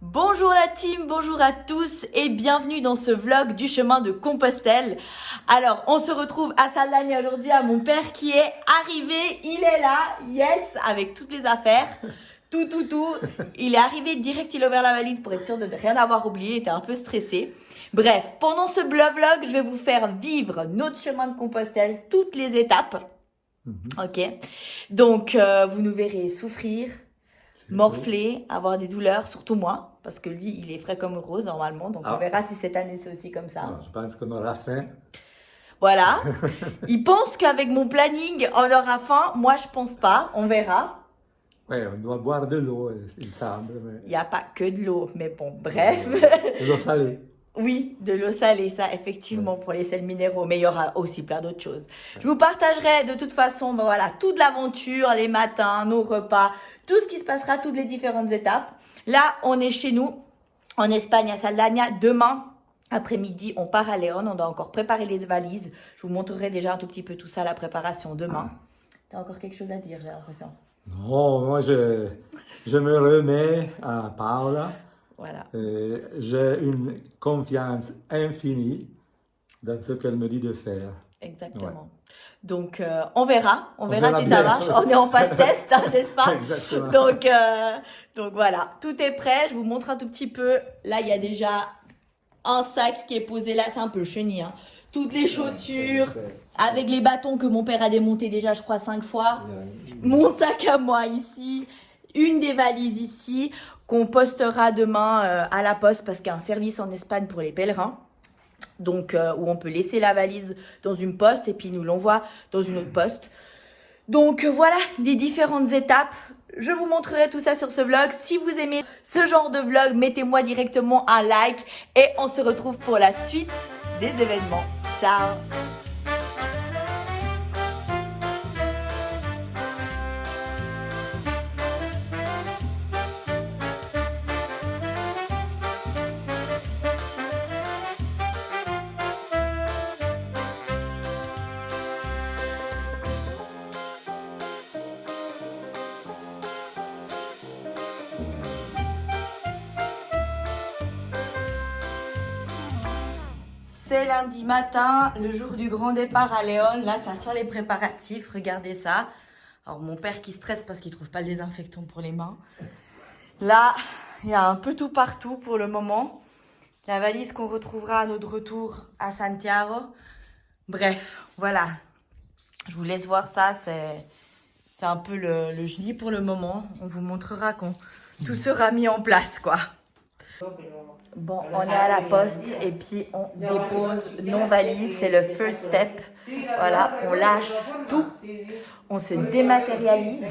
Bonjour la team, bonjour à tous et bienvenue dans ce vlog du chemin de Compostelle. Alors, on se retrouve à Saldaigne aujourd'hui à mon père qui est arrivé, il est là, yes, avec toutes les affaires, tout. Il est arrivé direct, il a ouvert la valise pour être sûr de ne rien avoir oublié, il était un peu stressé. Bref, pendant ce vlog, je vais vous faire vivre notre chemin de Compostelle, toutes les étapes. Ok, donc vous nous verrez souffrir, morfler, avoir des douleurs, surtout moi, parce que lui, il est frais comme une rose normalement, donc on verra si cette année c'est aussi comme ça. Non, je pense qu'on aura faim. Voilà. Il pense qu'avec mon planning, on aura faim. Moi, je pense pas. On verra. Ouais, on doit boire de l'eau, il semble. Il n'y a pas que de l'eau, mais bon, bref. De l'eau salée. Oui, de l'eau salée, ça, effectivement, pour les sels minéraux. Mais il y aura aussi plein d'autres choses. Je vous partagerai de toute façon, ben voilà, toute l'aventure, les matins, nos repas, tout ce qui se passera, toutes les différentes étapes. Là, on est chez nous, en Espagne, à Saldaigne. Demain, après-midi, on part à Léon. On doit encore préparer les valises. Je vous montrerai déjà un tout petit peu tout ça, la préparation demain. T'as encore quelque chose à dire, j'ai l'impression. Non, moi je me remets à Paola. Voilà. J'ai une confiance infinie dans ce qu'elle me dit de faire. Exactement. Ouais. Donc, on verra si bien. ça marche. On est en phase test, hein, n'est-ce pas? Exactement. Donc voilà, tout est prêt. Je vous montre un tout petit peu. Là, il y a déjà un sac qui est posé là. C'est un peu le chenille, hein. Toutes les chaussures, avec les bâtons que mon père a démontés déjà, je crois, 5 fois. Mon sac à moi ici. Une des valises ici qu'on postera demain à la poste parce qu'il y a un service en Espagne pour les pèlerins. Donc, où on peut laisser la valise dans une poste et puis ils nous l'envoie dans une autre poste. Donc, voilà les différentes étapes. Je vous montrerai tout ça sur ce vlog. Si vous aimez ce genre de vlog, mettez-moi directement un like et on se retrouve pour la suite des événements. Ciao! C'est lundi matin, le jour du grand départ à Léon. Là, ça sent les préparatifs. Regardez ça. Alors, mon père qui stresse parce qu'il trouve pas le désinfectant pour les mains. Là, il y a un peu tout partout pour le moment. La valise qu'on retrouvera à notre retour à Santiago. Bref, voilà. Je vous laisse voir ça. C'est un peu le génie pour le moment. On vous montrera quand tout sera mis en place, quoi. Bon, on est à la poste et puis on dépose nos valises, c'est le first step. Voilà, on lâche tout, on se dématérialise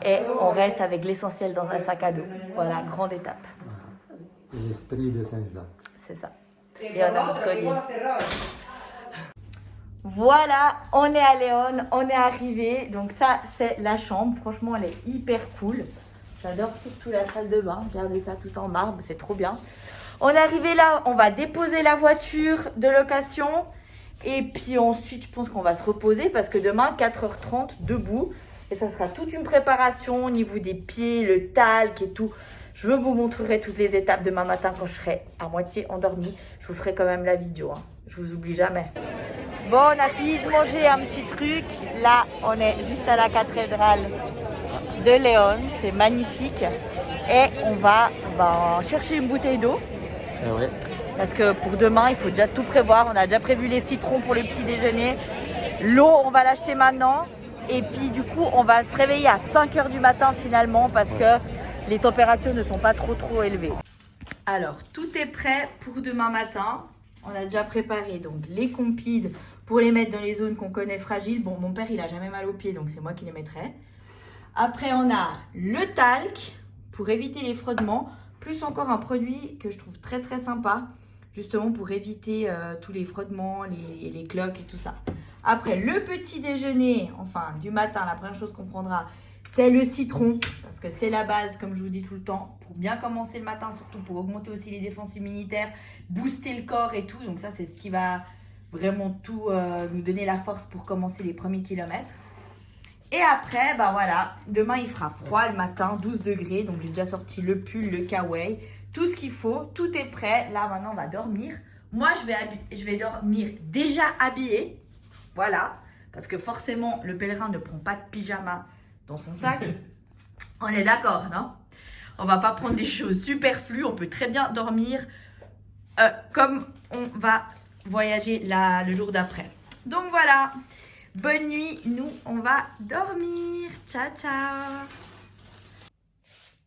et on reste avec l'essentiel dans un sac à dos. Voilà, grande étape. L'esprit de Saint-Jacques. C'est ça. Et on a notre collier. Voilà, on est à Léon, on est arrivé. Donc ça, c'est la chambre. Franchement, elle est hyper cool. J'adore surtout la salle de bain. Regardez ça tout en marbre, c'est trop bien. On est arrivé là, on va déposer la voiture de location. Et puis ensuite, je pense qu'on va se reposer parce que demain, 4h30, debout. Et ça sera toute une préparation au niveau des pieds, le talc et tout. Je vous montrerai toutes les étapes demain matin quand je serai à moitié endormie. Je vous ferai quand même la vidéo, hein. Je vous oublie jamais. Bon, on a fini de manger un petit truc. Là, on est juste à la cathédrale de Léon, c'est magnifique et on va chercher une bouteille d'eau parce que pour demain il faut déjà tout prévoir. On a déjà prévu les citrons pour le petit déjeuner, l'eau on va l'acheter maintenant et puis du coup on va se réveiller à 5h du matin finalement parce que les températures ne sont pas trop élevées. Alors tout est prêt pour demain matin. On a déjà préparé donc les compides pour les mettre dans les zones qu'on connaît fragiles. Bon, mon père il a jamais mal aux pieds donc c'est moi qui les mettrai. Après, on a le talc pour éviter les frottements, plus encore un produit que je trouve très sympa, justement pour éviter tous les frottements, les cloques et tout ça. Après, le petit déjeuner, enfin du matin, la première chose qu'on prendra, c'est le citron, parce que c'est la base, comme je vous dis tout le temps, pour bien commencer le matin, surtout pour augmenter aussi les défenses immunitaires, booster le corps et tout. Donc ça, c'est ce qui va vraiment tout nous donner la force pour commencer les premiers kilomètres. Et après, bah voilà, demain il fera froid le matin, 12 degrés. Donc j'ai déjà sorti le pull, le kawaii, tout ce qu'il faut. Tout est prêt. Là maintenant on va dormir. Moi je vais dormir déjà habillée. Voilà. Parce que forcément le pèlerin ne prend pas de pyjama dans son sac. On est d'accord, non? On va pas prendre des choses superflues. On peut très bien dormir comme on va voyager le jour d'après. Donc voilà. Bonne nuit, nous, on va dormir. Ciao, ciao.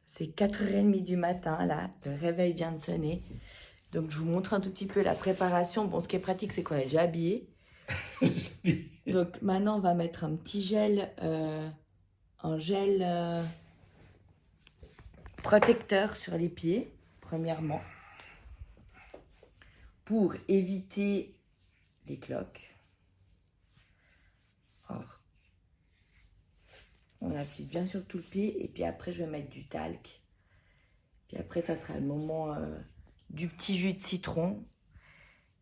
C'est 4h30 du matin, là. Le réveil vient de sonner. Donc, je vous montre un tout petit peu la préparation. Bon, ce qui est pratique, c'est qu'on est déjà habillé. Donc, maintenant, on va mettre un petit gel, un gel protecteur sur les pieds, premièrement, pour éviter les cloques. Alors, on appuie bien sur tout le pied et puis après je vais mettre du talc. Puis après ça sera le moment du petit jus de citron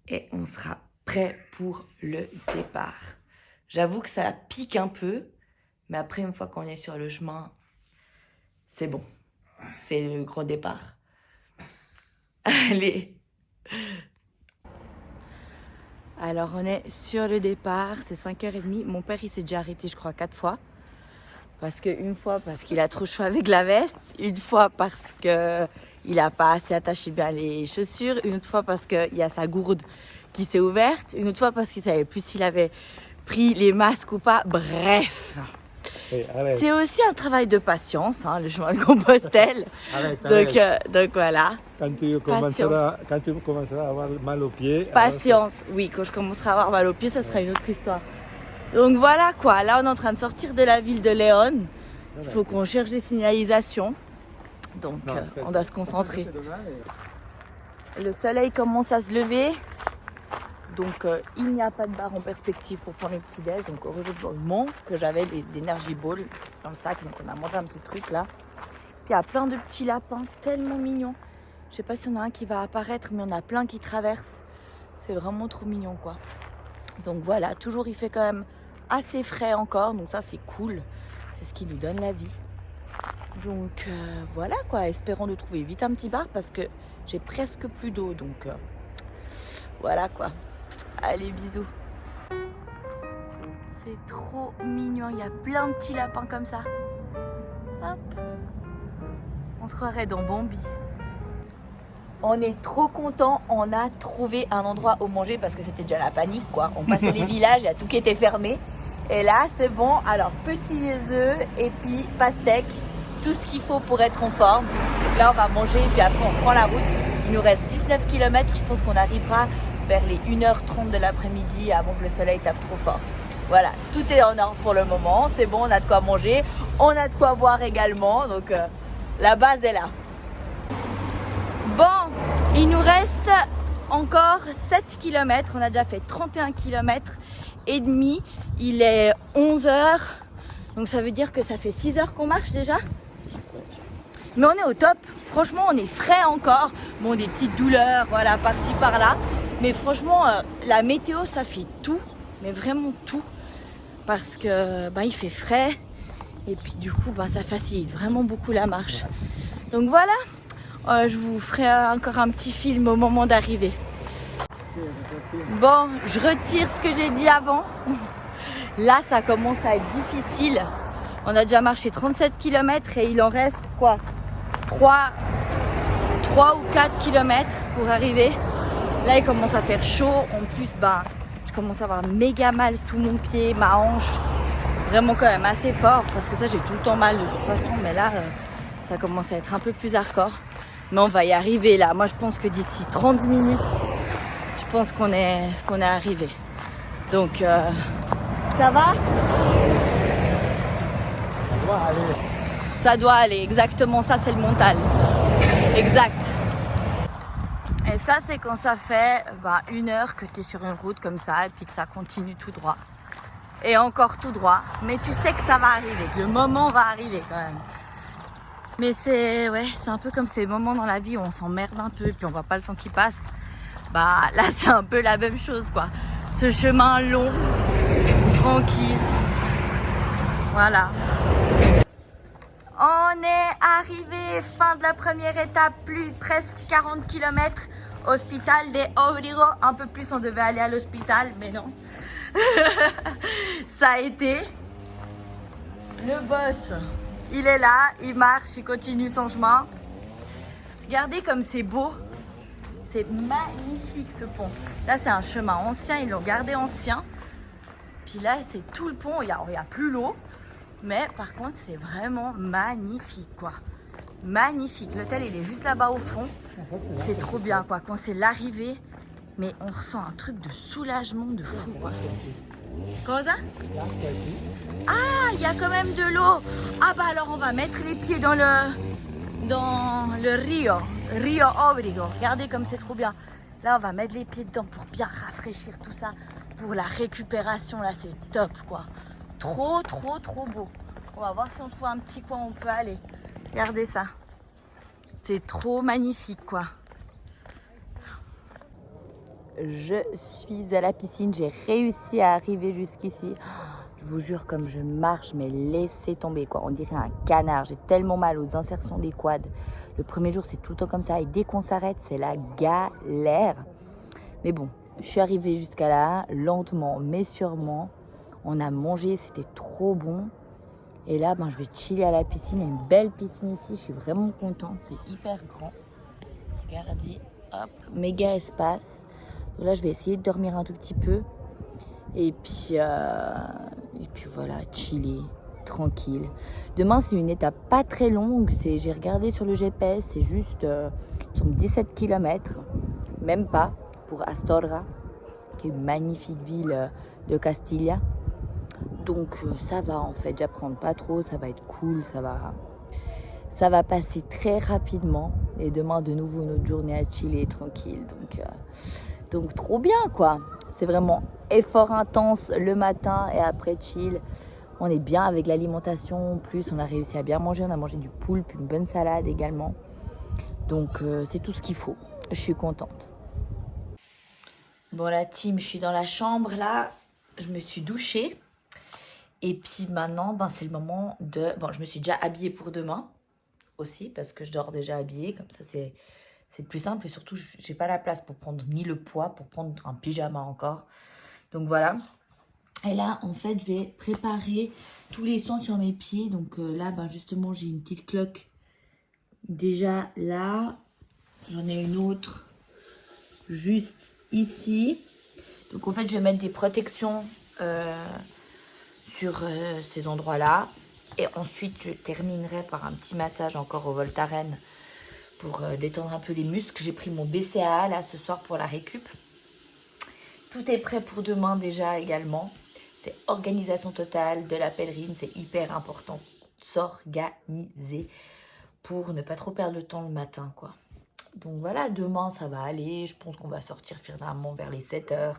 et on sera prêt pour le départ. J'avoue que ça pique un peu, mais après une fois qu'on est sur le chemin, c'est bon. C'est le gros départ. Allez. Alors on est sur le départ, c'est 5h30. Mon père il s'est déjà arrêté je crois 4 fois. Une fois parce qu'il a trop chaud avec la veste, une fois parce qu'il n'a pas assez attaché bien les chaussures, une autre fois parce qu'il y a sa gourde qui s'est ouverte, une autre fois parce qu'il ne savait plus s'il avait pris les masques ou pas. Bref. C'est aussi un travail de patience, hein, le chemin de Compostelle. Donc voilà. Quand tu commenceras à avoir mal aux pieds. Patience, oui, quand je commencerai à avoir mal aux pieds, ça sera une autre histoire. Donc voilà quoi, là on est en train de sortir de la ville de León. Il faut qu'on cherche les signalisations. Donc on doit se concentrer. Le soleil commence à se lever. Donc il n'y a pas de bar en perspective pour prendre le petit déj. Donc heureusement que j'avais des energy balls dans le sac. Donc on a mangé un petit truc là. Puis il y a plein de petits lapins tellement mignons. Je sais pas s'il y en a un qui va apparaître, mais il y en a plein qui traversent. C'est vraiment trop mignon quoi. Donc voilà, toujours il fait quand même assez frais encore. Donc ça c'est cool. C'est ce qui nous donne la vie. Donc voilà quoi, espérons de trouver vite un petit bar parce que j'ai presque plus d'eau. Donc voilà quoi. Allez, bisous. C'est trop mignon, il y a plein de petits lapins comme ça. Hop. On se croirait dans Bambi. On est trop contents, on a trouvé un endroit où manger parce que c'était déjà la panique quoi. On passait les villages, il y a tout qui était fermé. Et là c'est bon, alors petits œufs et puis pastèque, tout ce qu'il faut pour être en forme. Là on va manger et puis après on prend la route. Il nous reste 19 km, je pense qu'on arrivera vers les 1h30 de l'après-midi avant que le soleil tape trop fort. Voilà, tout est en ordre pour le moment, c'est bon, on a de quoi manger, on a de quoi boire également, donc la base est là. Bon, il nous reste encore 7 km, on a déjà fait 31 km et demi, il est 11h, donc ça veut dire que ça fait 6 heures qu'on marche déjà. Mais on est au top, franchement on est frais encore, bon des petites douleurs, voilà, par-ci par-là. Mais franchement, la météo, ça fait tout, mais vraiment tout. Parce que il fait frais et puis du coup, ça facilite vraiment beaucoup la marche. Donc voilà, je vous ferai encore un petit film au moment d'arriver. Bon, je retire ce que j'ai dit avant. Là, ça commence à être difficile. On a déjà marché 37 km et il en reste quoi 3 ou 4 km pour arriver. Là, il commence à faire chaud. En plus, je commence à avoir méga mal sous mon pied, ma hanche. Vraiment quand même assez fort parce que ça, j'ai tout le temps mal de toute façon. Mais là, ça commence à être un peu plus hardcore. Mais on va y arriver là. Moi, je pense que d'ici 30 minutes, je pense qu'on est arrivé. Donc, ça va ? Ça doit aller. Ça doit aller, exactement. Ça, c'est le mental. Exact. Et ça, c'est quand ça fait 1 heure que tu es sur une route comme ça et puis que ça continue tout droit. Et encore tout droit. Mais tu sais que ça va arriver, que le moment va arriver quand même. Mais c'est un peu comme ces moments dans la vie où on s'emmerde un peu et puis on voit pas le temps qui passe. Là, c'est un peu la même chose, quoi. Ce chemin long, tranquille. Voilà. On est arrivé, fin de la première étape, presque 40 km. Hospital de Obrigo. Un peu plus, on devait aller à l'hôpital, mais non. Ça a été. Le boss, il est là, il marche, il continue son chemin. Regardez comme c'est beau. C'est magnifique ce pont. Là, c'est un chemin ancien, ils l'ont gardé ancien. Puis là, c'est tout le pont, il n'y a plus l'eau. Mais par contre, c'est vraiment magnifique, quoi. Magnifique. L'hôtel, il est juste là-bas au fond. C'est trop bien, quoi. Quand c'est l'arrivée, mais on ressent un truc de soulagement de fou, quoi. Comment ça? Ah, il y a quand même de l'eau. Ah bah alors, on va mettre les pieds dans le Rio Obrigo. Regardez comme c'est trop bien. Là, on va mettre les pieds dedans pour bien rafraîchir tout ça. Pour la récupération, là, c'est top, quoi. Trop beau. On va voir si on trouve un petit coin où on peut aller. Regardez ça. C'est trop magnifique, quoi. Je suis à la piscine. J'ai réussi à arriver jusqu'ici. Je vous jure, comme je marche, mais laissez tomber, quoi. On dirait un canard. J'ai tellement mal aux insertions des quads. Le premier jour, c'est tout le temps comme ça. Et dès qu'on s'arrête, c'est la galère. Mais bon, je suis arrivée jusqu'à là, lentement, mais sûrement. On a mangé, c'était trop bon. Et là, je vais chiller à la piscine. Il y a une belle piscine ici. Je suis vraiment contente. C'est hyper grand. Regardez, hop, méga espace. Donc là, je vais essayer de dormir un tout petit peu. Et puis voilà, chiller, tranquille. Demain, c'est une étape pas très longue. J'ai regardé sur le GPS, c'est juste 17 km. Même pas, pour Astorga, qui est une magnifique ville de Castilla. Donc ça va en fait, j'apprends pas trop, ça va être cool, ça va passer très rapidement. Et demain de nouveau une autre journée à chiller tranquille. Donc trop bien, quoi. C'est vraiment effort intense le matin et après chill. On est bien avec l'alimentation. En plus, on a réussi à bien manger. On a mangé du poulpe, une bonne salade également. Donc c'est tout ce qu'il faut. Je suis contente. Bon la team, je suis dans la chambre là. Je me suis douchée. Et puis maintenant, c'est le moment de... Bon, je me suis déjà habillée pour demain aussi, parce que je dors déjà habillée. Comme ça, c'est plus simple. Et surtout, j'ai pas la place pour prendre ni le poids, pour prendre un pyjama encore. Donc voilà. Et là, en fait, je vais préparer tous les soins sur mes pieds. Donc là, justement, j'ai une petite cloque déjà là. J'en ai une autre juste ici. Donc en fait, je vais mettre des protections... sur ces endroits-là. Et ensuite, je terminerai par un petit massage encore au Voltaren pour détendre un peu les muscles. J'ai pris mon BCAA là ce soir pour la récup. Tout est prêt pour demain déjà également. C'est organisation totale de la pèlerine. C'est hyper important. S'organiser pour ne pas trop perdre le temps le matin, quoi. Donc voilà, demain ça va aller. Je pense qu'on va sortir finalement vers les 7h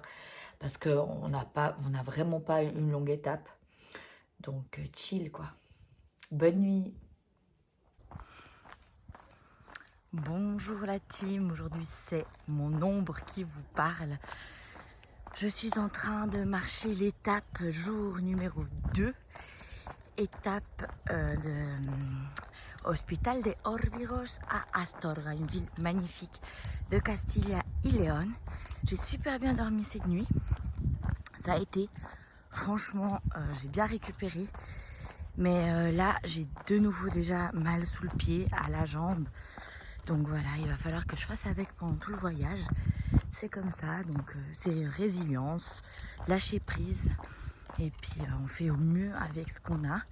parce qu'on n'a vraiment pas une longue étape. Donc chill, quoi. Bonne nuit. Bonjour la team, aujourd'hui c'est mon ombre qui vous parle. Je suis en train de marcher l'étape jour numéro 2. Étape de Hospital de Orbigos à Astorga, une ville magnifique de Castilla y León. J'ai super bien dormi cette nuit. Ça a été... Franchement, j'ai bien récupéré. Mais là, j'ai de nouveau déjà mal sous le pied, à la jambe. Donc voilà, il va falloir que je fasse avec pendant tout le voyage. C'est comme ça, donc c'est résilience, lâcher prise. Et puis on fait au mieux avec ce qu'on a.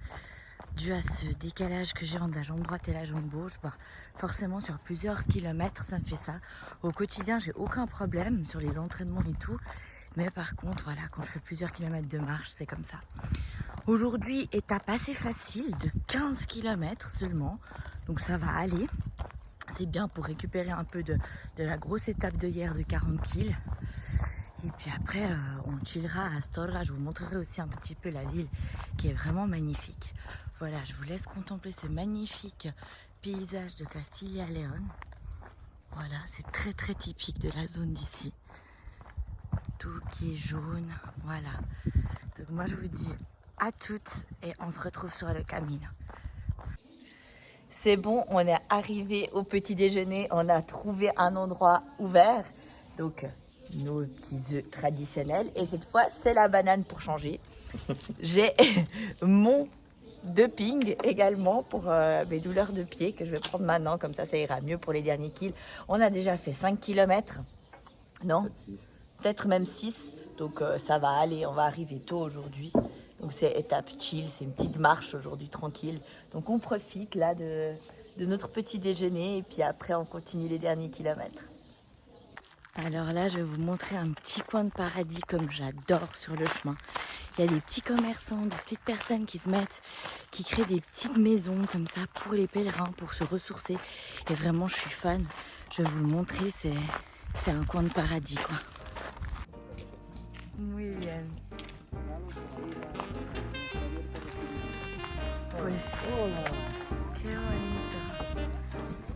Dû à ce décalage que j'ai entre la jambe droite et la jambe gauche, forcément sur plusieurs kilomètres, ça me fait ça. Au quotidien, j'ai aucun problème sur les entraînements et tout. Mais par contre, voilà, quand je fais plusieurs kilomètres de marche, c'est comme ça. Aujourd'hui, étape assez facile de 15 km seulement. Donc ça va aller. C'est bien pour récupérer un peu de la grosse étape de hier de 40 kg. Et puis après, on chillera à Astorga. Je vous montrerai aussi un tout petit peu la ville qui est vraiment magnifique. Voilà, je vous laisse contempler ce magnifique paysage de Castilla y León. Voilà, c'est très très typique de la zone d'ici. Tout qui est jaune, voilà. Donc moi je vous dis à toutes et on se retrouve sur le Camino. C'est bon, on est arrivé au petit déjeuner, on a trouvé un endroit ouvert. Donc, nos petits œufs traditionnels. Et cette fois, c'est la banane pour changer. J'ai mon doping également pour mes douleurs de pied que je vais prendre maintenant. Comme ça ira mieux pour les derniers kills. On a déjà fait 5 km. Non ? Peut-être même 6. Donc, ça va aller. On va arriver tôt aujourd'hui. Donc, c'est étape chill. C'est une petite marche aujourd'hui tranquille. Donc, on profite là de notre petit déjeuner. Et puis après, on continue les derniers kilomètres. Alors là, je vais vous montrer un petit coin de paradis comme j'adore sur le chemin. Il y a des petits commerçants, des petites personnes qui se mettent, qui créent des petites maisons comme ça pour les pèlerins, pour se ressourcer. Et vraiment, je suis fan. Je vais vous le montrer, c'est un coin de paradis, quoi. Muy bien. Pues, qué bonito.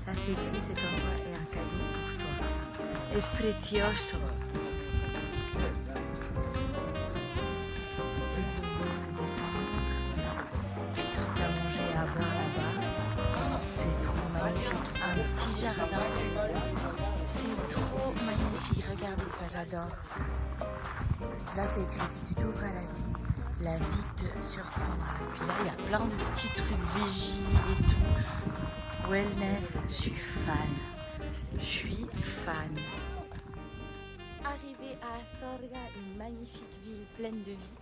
Là, c'est écrit, cet endroit est un cadeau pour toi. Es precioso. Petites eaux se détendre. Petit truc à manger et à boire là-bas. C'est trop magnifique. Un petit jardin. C'est trop magnifique. Regardez ça, j'adore. Là, c'est écrit, si tu t'ouvres à la vie te surprendra. Et puis là, il y a plein de petits trucs végis et tout. Wellness, je suis fan. Je suis fan. Arrivé à Astorga, une magnifique ville pleine de vie.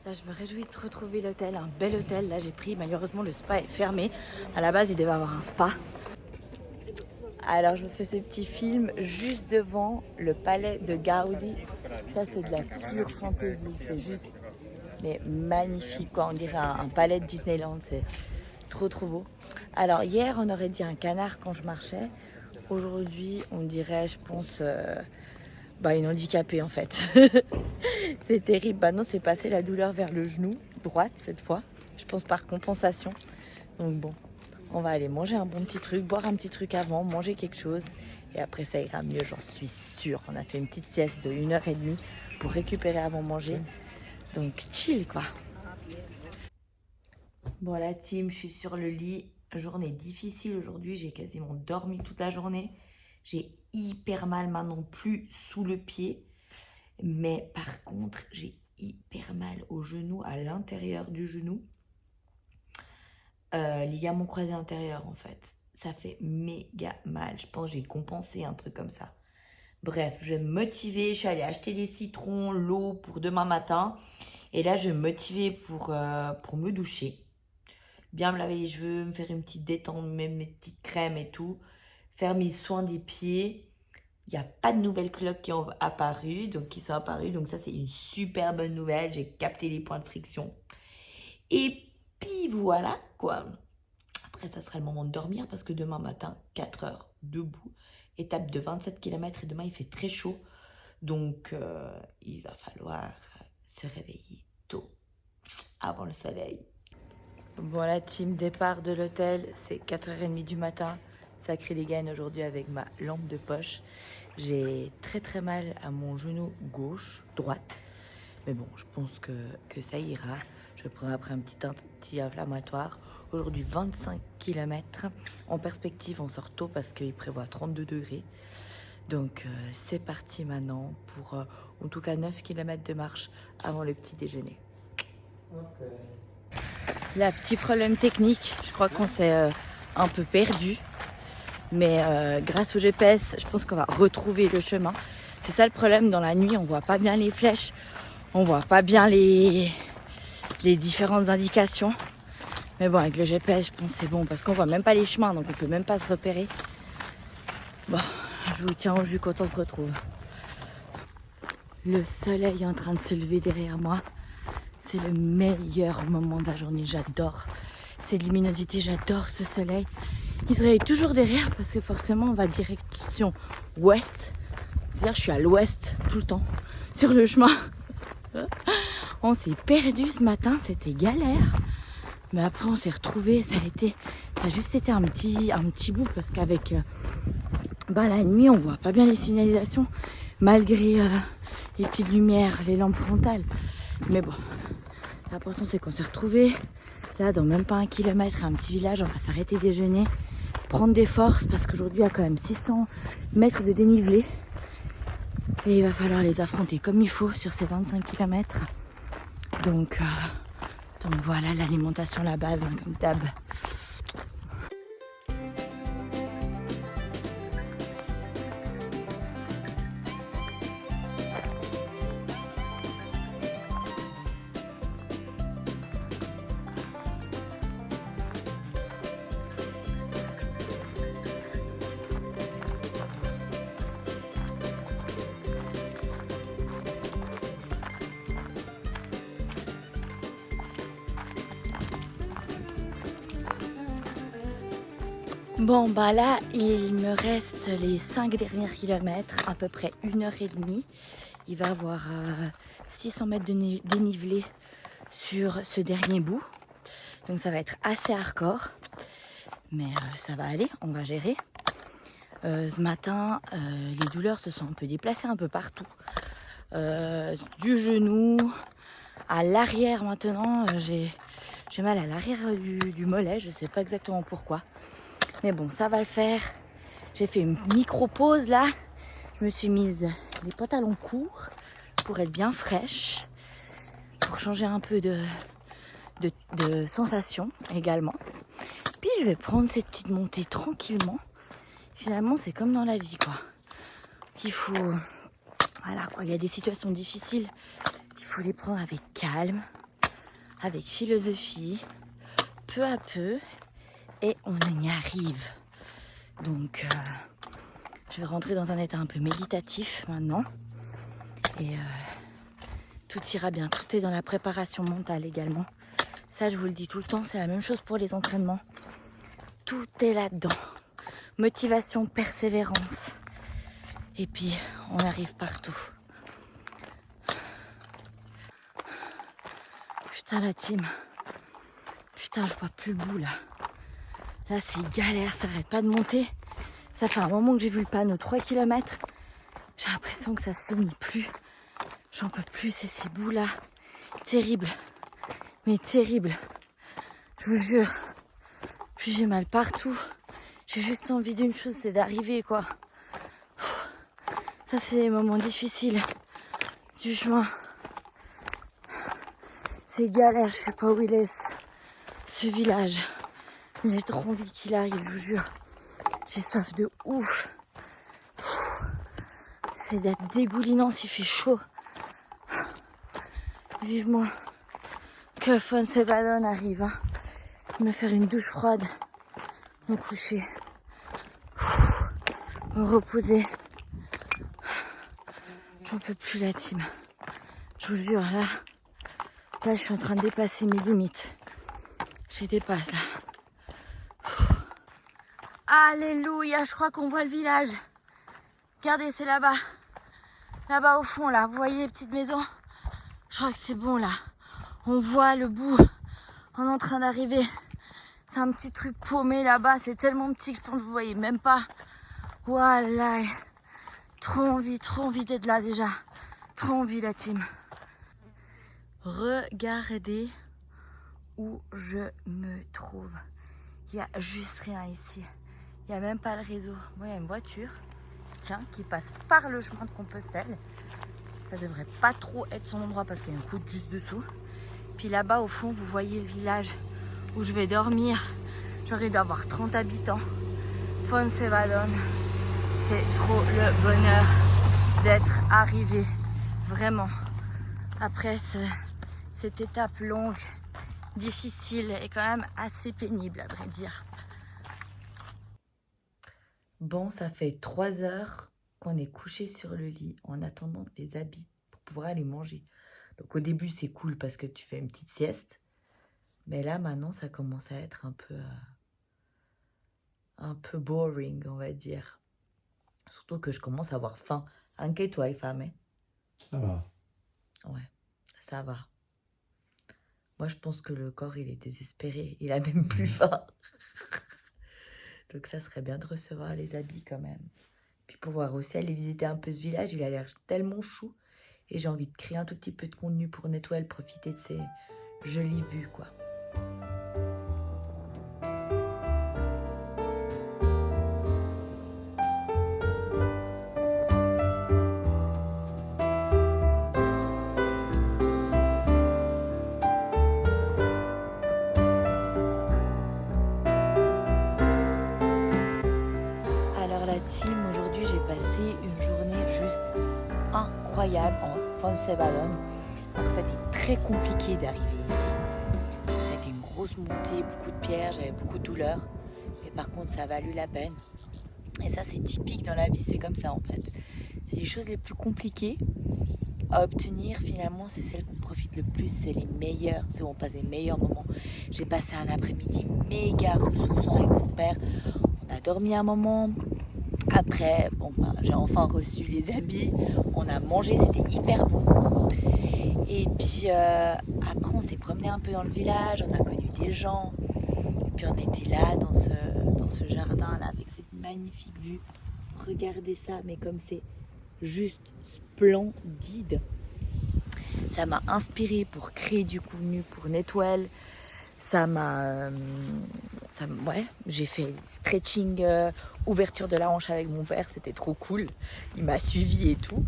Là, je me réjouis de retrouver l'hôtel, un bel hôtel. Là, j'ai pris, malheureusement, le spa est fermé. À la base, il devait avoir un spa. Alors, je vous fais ce petit film juste devant le palais de Gaudi. Ça, c'est de la pure fantaisie. C'est juste, mais magnifique, quoi. On dirait un palais de Disneyland. C'est trop, trop beau. Alors, hier, on aurait dit un canard quand je marchais. Aujourd'hui, on dirait, je pense, une handicapée en fait. C'est terrible. Bah non, c'est passé la douleur vers le genou, droite cette fois. Je pense par compensation. Donc bon, on va aller manger un bon petit truc, boire un petit truc avant, manger quelque chose. Et après, ça ira mieux, j'en suis sûre. On a fait une petite sieste de 1h30 pour récupérer avant manger. Donc chill, quoi. Bon, la team, je suis sur le lit. Journée difficile aujourd'hui, j'ai quasiment dormi toute la journée. J'ai hyper mal maintenant, plus sous le pied. Mais par contre, j'ai hyper mal au genou, à l'intérieur du genou. Ligament croisé intérieur en fait. Ça fait méga mal. Je pense que j'ai compensé un truc comme ça. Bref, je vais me motiver. Je suis allée acheter des citrons, l'eau pour demain matin. Et là, je vais me motiver pour me doucher. Bien me laver les cheveux, me faire une petite détente, même mes petites crèmes et tout. Faire mes soins des pieds. Il n'y a pas de nouvelles cloques qui sont apparues. Donc ça, c'est une super bonne nouvelle. J'ai capté les points de friction. Et puis voilà, quoi. Après, ça sera le moment de dormir parce que demain matin, 4 heures debout. Étape de 27 km et demain, il fait très chaud. Donc, il va falloir se réveiller tôt, avant le soleil. Bon, la team départ de l'hôtel, c'est 4h30 du matin. Sacré dégaine aujourd'hui avec ma lampe de poche. J'ai très très mal à mon genou gauche, droite. Mais bon, je pense que ça ira. Je prends après un petit anti-inflammatoire. Aujourd'hui, 25 km. En perspective, on sort tôt parce qu'il prévoit 32 degrés. Donc, c'est parti maintenant pour en tout cas 9 km de marche avant le petit déjeuner. Okay. Là, petit problème technique. Je crois qu'on s'est un peu perdu. Mais grâce au GPS, je pense qu'on va retrouver le chemin. C'est ça le problème, dans la nuit, on voit pas bien les flèches. On voit pas bien les différentes indications. Mais bon, avec le GPS, je pense que c'est bon. Parce qu'on voit même pas les chemins, donc on peut même pas se repérer. Bon, je vous tiens au jus quand on se retrouve. Le soleil est en train de se lever derrière moi. C'est le meilleur moment de la journée, j'adore cette luminosité, j'adore ce soleil. Il se réveille toujours derrière parce que forcément on va direction ouest. C'est-à-dire je suis à l'ouest tout le temps, sur le chemin. On s'est perdu ce matin, c'était galère. Mais après on s'est retrouvés, ça a juste été un petit bout parce qu'avec la nuit on voit pas bien les signalisations malgré les petites lumières, les lampes frontales. Mais bon, L'important c'est qu'on s'est retrouvés là dans même pas 1 kilomètre, un petit village. On va s'arrêter déjeuner, prendre des forces parce qu'aujourd'hui il y a quand même 600 mètres de dénivelé. Et il va falloir les affronter comme il faut sur ces 25 km. Donc voilà l'alimentation, la base, hein, comme d'hab. Bon bah là il me reste les 5 derniers kilomètres, à peu près 1h30. Il va y avoir 600 mètres de dénivelé sur ce dernier bout. Donc ça va être assez hardcore. Mais ça va aller, on va gérer. Ce matin, les douleurs se sont un peu déplacées un peu partout. Du genou à l'arrière maintenant, j'ai mal à l'arrière du mollet, je sais pas exactement pourquoi. Mais bon, ça va le faire. J'ai fait une micro-pause là. Je me suis mise des pantalons courts pour être bien fraîche. Pour changer un peu de sensation également. Puis je vais prendre cette petite montée tranquillement. Finalement, c'est comme dans la vie, quoi. Qu'il faut... Voilà, quoi. Il y a des situations difficiles. Il faut les prendre avec calme, avec philosophie, peu à peu. Et on y arrive. Donc, je vais rentrer dans un état un peu méditatif maintenant. Et tout ira bien. Tout est dans la préparation mentale également. Ça, je vous le dis tout le temps, c'est la même chose pour les entraînements. Tout est là-dedans. Motivation, persévérance. Et puis, on arrive partout. Putain, la team. Putain, je vois plus le bout, là. Là, c'est galère, ça arrête pas de monter. Ça fait un moment que j'ai vu le panneau 3 km. J'ai l'impression que ça se finit plus. J'en peux plus, c'est ces bouts-là. Terrible. Mais terrible. Je vous jure. Puis j'ai mal partout. J'ai juste envie d'une chose, c'est d'arriver, quoi. Ça, c'est les moments difficiles du chemin. C'est galère, je sais pas où il est, ce village. J'ai trop envie qu'il arrive, je vous jure. J'ai soif de ouf. C'est d'être dégoulinant s'il fait chaud. Vivement que Fontevecchia arrive. Hein. Me faire une douche froide. Me coucher. Me reposer. J'en peux plus, la team. Je vous jure, là, je suis en train de dépasser mes limites. Je dépasse, là. Alléluia, je crois qu'on voit le village. Regardez, c'est là-bas. Là-bas au fond, là. Vous voyez les petites maisons? Je crois que c'est bon, là. On voit le bout. On est en train d'arriver. C'est un petit truc paumé là-bas. C'est tellement petit que je pense que vous voyez même pas. Voilà. Trop envie d'être là déjà. Trop envie, la team. Regardez où je me trouve. Il n'y a juste rien ici. Il n'y a même pas le réseau. Bon, il y a une voiture, tiens, qui passe par le chemin de Compostelle. Ça devrait pas trop être son endroit parce qu'il y a une route juste dessous. Puis là-bas, au fond, vous voyez le village où je vais dormir. J'aurais dû avoir 30 habitants. Fontevecchia. C'est trop le bonheur d'être arrivé. Vraiment. Après cette étape longue, difficile et quand même assez pénible, à vrai dire. Bon, ça fait 3 heures qu'on est couché sur le lit en attendant les habits pour pouvoir aller manger. Donc au début, c'est cool parce que tu fais une petite sieste. Mais là, maintenant, ça commence à être un peu boring, on va dire. Surtout que je commence à avoir faim. Anche toi, hai fame? Ça va. Ouais, ça va. Moi, je pense que le corps, il est désespéré. Il a même plus faim. Donc ça serait bien de recevoir les habits quand même. Puis pouvoir aussi aller visiter un peu ce village. Il a l'air tellement chou. Et j'ai envie de créer un tout petit peu de contenu pour Netwell, profiter de ces jolie vue quoi. Alors la team, aujourd'hui j'ai passé une journée juste incroyable en Fontsebalón. Alors c'était très compliqué d'arriver ici. C'était une grosse montée, beaucoup de pierres, j'avais beaucoup de douleurs. Mais par contre ça a valu la peine. Et ça c'est typique dans la vie, c'est comme ça en fait. C'est les choses les plus compliquées à obtenir finalement, c'est celles qu'on profite le plus, c'est les meilleures, c'est où on passe les meilleurs moments. J'ai passé un après-midi méga ressourçant avec mon père. On a dormi un moment. Après, bon, j'ai enfin reçu les habits, on a mangé, c'était hyper bon. Et puis après, on s'est promené un peu dans le village, on a connu des gens. Et puis on était là dans ce jardin-là avec cette magnifique vue. Regardez ça, mais comme c'est juste splendide. Ça m'a inspiré pour créer du contenu pour Netwell. Ouais, j'ai fait stretching, ouverture de la hanche avec mon père, c'était trop cool. Il m'a suivi et tout.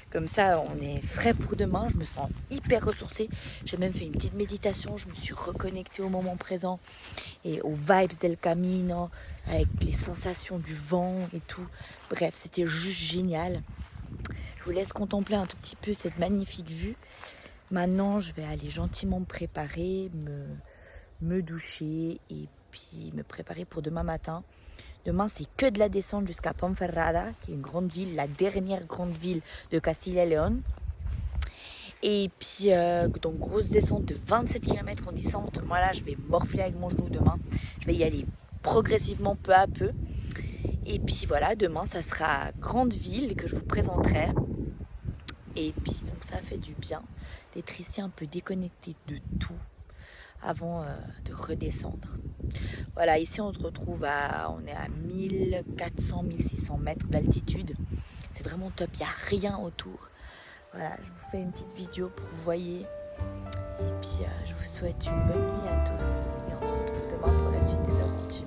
Comme ça, on est frais pour demain. Je me sens hyper ressourcée. J'ai même fait une petite méditation. Je me suis reconnectée au moment présent et aux vibes del camino, avec les sensations du vent et tout. Bref, c'était juste génial. Je vous laisse contempler un tout petit peu cette magnifique vue. Maintenant, je vais aller gentiment me préparer, me doucher et puis me préparer pour demain matin. Demain, c'est que de la descente jusqu'à Ponferrada, qui est une grande ville, la dernière grande ville de Castilla y León. Et puis, donc, grosse descente de 27 km en descente. Moi, là, je vais morfler avec mon genou demain. Je vais y aller progressivement, peu à peu. Et puis, voilà, demain, ça sera grande ville que je vous présenterai. Et puis, donc, ça fait du bien d'être ici un peu déconnecté de tout avant de redescendre. Voilà, ici on se retrouve on est à 1400-1600 mètres d'altitude. C'est vraiment top, il n'y a rien autour. Voilà, je vous fais une petite vidéo pour que vous voyez. Et puis je vous souhaite une bonne nuit à tous. Et on se retrouve demain pour la suite des aventures.